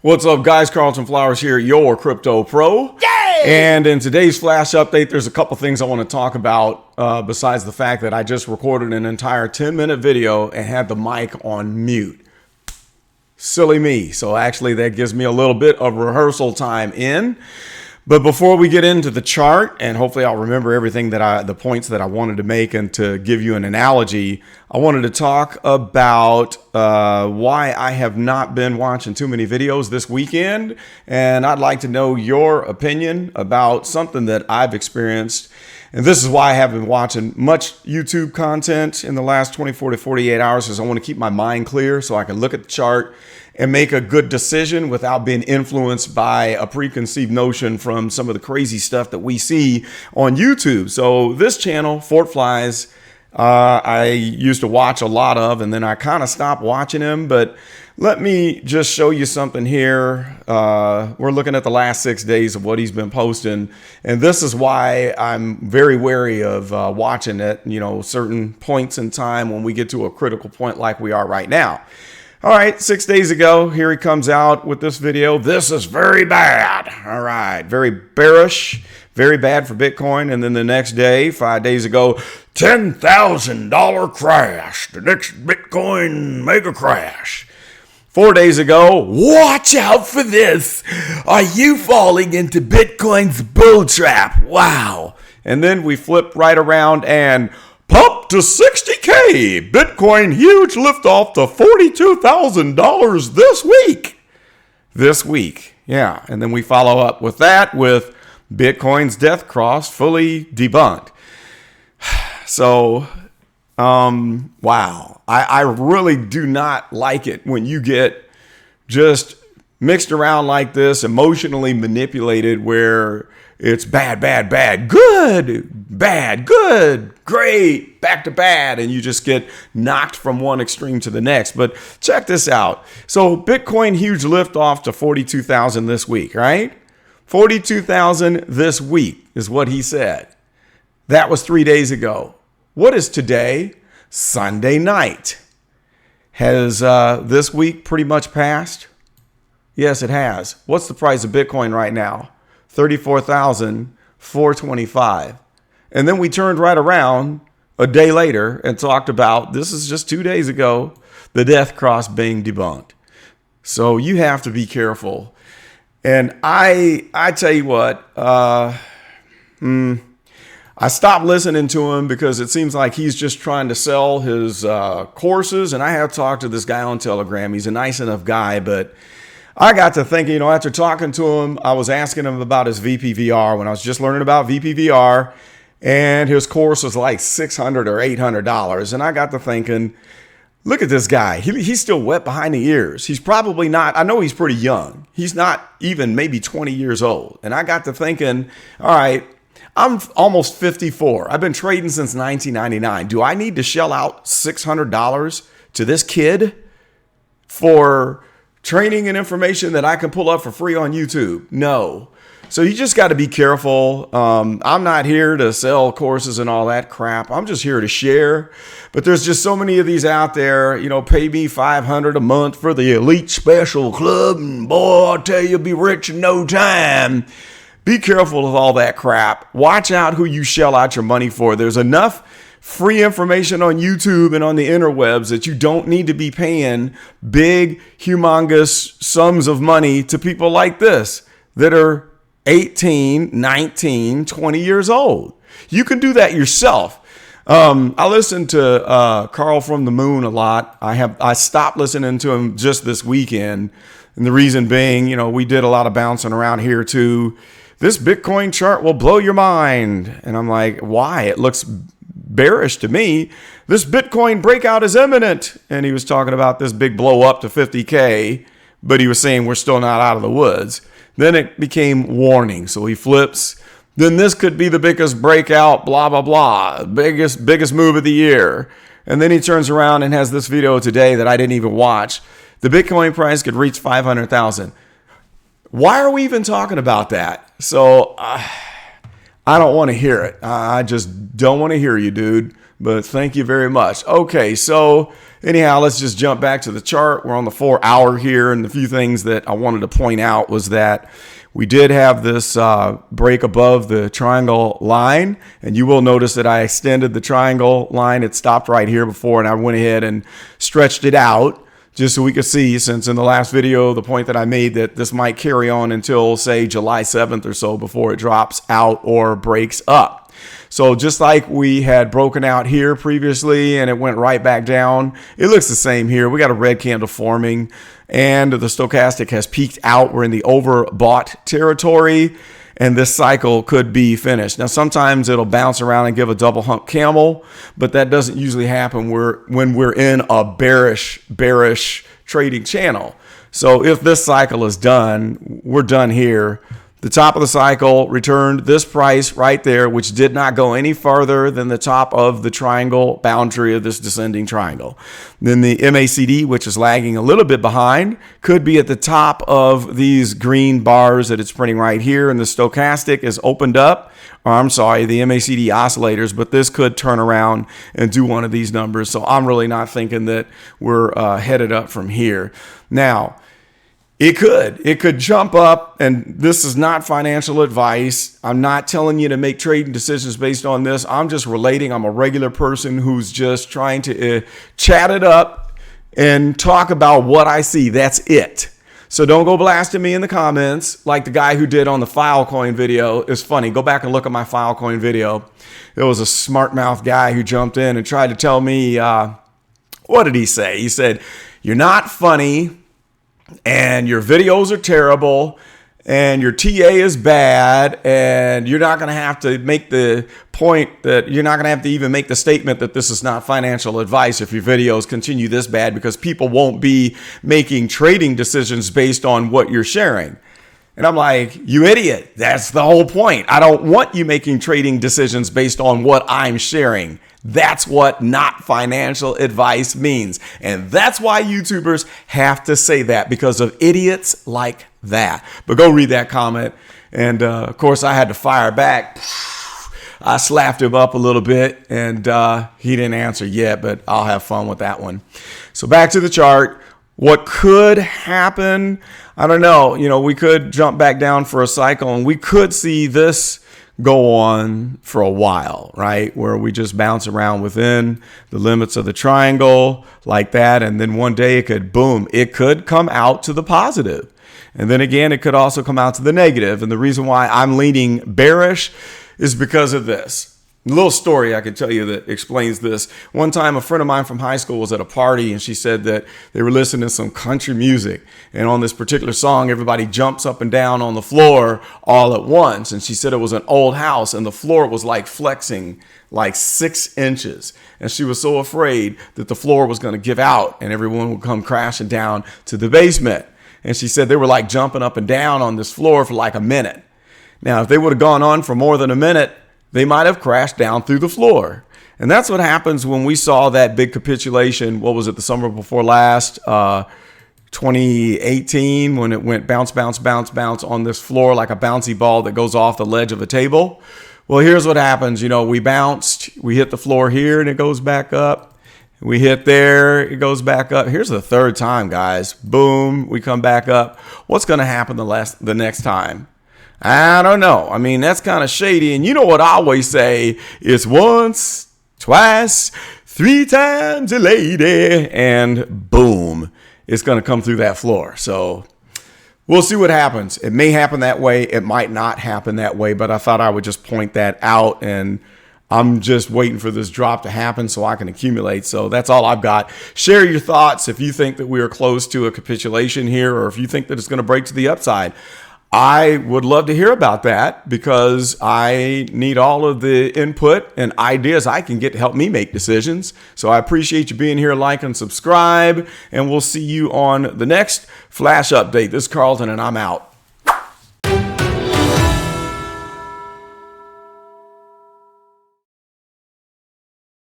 What's up, guys? Carlton Flowers here, your crypto pro. Yay! And in today's flash update, there's a couple things I want to talk about besides the fact that I just recorded an entire 10-minute video and had the mic on mute. Silly me. So actually that gives me a little bit of rehearsal time in. But before we get into the chart, and hopefully I'll remember everything that the points that I wanted to make, and to give you an analogy, I wanted to talk about why I have not been watching too many videos this weekend. And I'd like to know your opinion about something that I've experienced. And this is why I haven't been watching much YouTube content in the last 24 to 48 hours, is I want to keep my mind clear so I can look at the chart and make a good decision without being influenced by a preconceived notion from some of the crazy stuff that we see on YouTube. So this channel, Fort Flies, I used to watch a lot of, and then I kind of stopped watching him. But let me just show you something here. We're looking at the last 6 days of what he's been posting. And this is why I'm very wary of watching at, certain points in time when we get to a critical point like we are right now. All right, 6 days ago, here he comes out with this video. This is very bad. All right, very bearish, very bad for Bitcoin. And then the next day, 5 days ago, $10,000 crash. The next Bitcoin mega crash. 4 days ago, watch out for this. Are you falling into Bitcoin's bull trap? Wow. And then we flip right around and pump to 60K. Bitcoin huge liftoff to $42,000 this week. This week. Yeah. And then we follow up with that with Bitcoin's death cross fully debunked. So, wow. I really do not like it when you get just mixed around like this, emotionally manipulated, where it's bad, bad, bad, good, bad, good, great, back to bad, and you just get knocked from one extreme to the next. But check this out. So Bitcoin huge lift off to 42,000 this week, right? 42,000 this week is what he said. That was 3 days ago. What is today? Sunday night. Has this week pretty much passed? Yes, it has. What's the price of Bitcoin right now? 34,425. And then we turned right around a day later and talked about, this is just 2 days ago, the death cross being debunked. So you have to be careful. And I tell you what, I stopped listening to him because it seems like he's just trying to sell his courses. And I have talked to this guy on Telegram. He's a nice enough guy, but I got to thinking, after talking to him, I was asking him about his VPVR when I was just learning about VPVR, and his course was like $600 or $800. And I got to thinking, look at this guy. He's still wet behind the ears. He's probably not, I know he's pretty young. He's not even maybe 20 years old. And I got to thinking, all right, I'm almost 54. I've been trading since 1999. Do I need to shell out $600 to this kid for training and information that I can pull up for free on YouTube? No. So you just got to be careful. I'm not here to sell courses and all that crap. I'm just here to share. But there's just so many of these out there. Pay me $500 a month for the elite special club, and boy, I'll tell you, you'll be rich in no time. Be careful of all that crap. Watch out who you shell out your money for. There's enough free information on YouTube and on the interwebs that you don't need to be paying big, humongous sums of money to people like this that are 18, 19, 20 years old. You can do that yourself. I listen to Carl from the Moon a lot. I stopped listening to him just this weekend. And the reason being, we did a lot of bouncing around here too. This Bitcoin chart will blow your mind. And I'm like, why? It looks bearish to me. This Bitcoin breakout is imminent. And he was talking about this big blow up to 50K, but he was saying we're still not out of the woods. Then it became warning. So he flips. Then this could be the biggest breakout, blah, blah, blah. Biggest move of the year. And then he turns around and has this video today that I didn't even watch. The Bitcoin price could reach 500,000. Why are we even talking about that? So I don't want to hear it. I just don't want to hear you, dude. But thank you very much. Okay, so anyhow, let's just jump back to the chart. We're on the 4 hour here, and the few things that I wanted to point out was that we did have this break above the triangle line, and you will notice that I extended the triangle line. It stopped right here before, and I went ahead and stretched it out just so we could see, since in the last video, the point that I made that this might carry on until, say, July 7th or so before it drops out or breaks up. So just like we had broken out here previously and it went right back down, it looks the same here. We got a red candle forming and the stochastic has peaked out. We're in the overbought territory and this cycle could be finished. Now, sometimes it'll bounce around and give a double hump camel, but that doesn't usually happen when we're in a bearish trading channel. So if this cycle is done, we're done here. The top of the cycle returned this price right there, which did not go any further than the top of the triangle boundary of this descending triangle. Then the MACD, which is lagging a little bit behind, could be at the top of these green bars that it's printing right here. And the stochastic is opened up, or I'm sorry, the MACD oscillators, but this could turn around and do one of these numbers. So I'm really not thinking that we're headed up from here. Now, it could jump up, and this is not financial advice. I'm not telling you to make trading decisions based on this. I'm just relating. I'm a regular person who's just trying to chat it up and talk about what I see. That's it. So don't go blasting me in the comments like the guy who did on the Filecoin video. It's funny. Go back and look at my Filecoin video. There was a smart mouth guy who jumped in and tried to tell me, what did he say? He said, "You're not funny, and your videos are terrible, and your TA is bad, and you're not going to have to make the point that you're not going to have to even make the statement that this is not financial advice if your videos continue this bad, because people won't be making trading decisions based on what you're sharing." And I'm like, you idiot. That's the whole point. I don't want you making trading decisions based on what I'm sharing. That's what not financial advice means. And that's why YouTubers have to say that, because of idiots like that. But go read that comment. And of course, I had to fire back. I slapped him up a little bit and he didn't answer yet, but I'll have fun with that one. So back to the chart. What could happen? I don't know. You know, we could jump back down for a cycle and we could see this go on for a while, right? Where we just bounce around within the limits of the triangle like that. And then one day it could, boom, it could come out to the positive. And then again, it could also come out to the negative. And the reason why I'm leaning bearish is because of this. A little story I could tell you that explains this. One time, a friend of mine from high school was at a party and she said that they were listening to some country music. And on this particular song, everybody jumps up and down on the floor all at once. And she said it was an old house and the floor was like flexing like 6 inches. And she was so afraid that the floor was going to give out and everyone would come crashing down to the basement. And she said they were like jumping up and down on this floor for like a minute. Now, if they would have gone on for more than a minute, they might have crashed down through the floor. And that's what happens when we saw that big capitulation. What was it, the summer before last, 2018, when it went bounce, bounce, bounce, bounce on this floor like a bouncy ball that goes off the ledge of a table. Well, here's what happens. You know, we bounced, we hit the floor here and it goes back up. We hit there, it goes back up. Here's the third time, guys. Boom, we come back up. What's going to happen the next time? I don't know. I mean, that's kind of shady. And you know what I always say? It's once, twice, 3 times a lady, and boom, it's going to come through that floor. So we'll see what happens. It may happen that way. It might not happen that way, but I thought I would just point that out, and I'm just waiting for this drop to happen so I can accumulate. So that's all I've got. Share your thoughts if you think that we are close to a capitulation here, or if you think that it's going to break to the upside. I would love to hear about that because I need all of the input and ideas I can get to help me make decisions. So I appreciate you being here. Like and subscribe, and we'll see you on the next flash update. This is Carlton, and I'm out.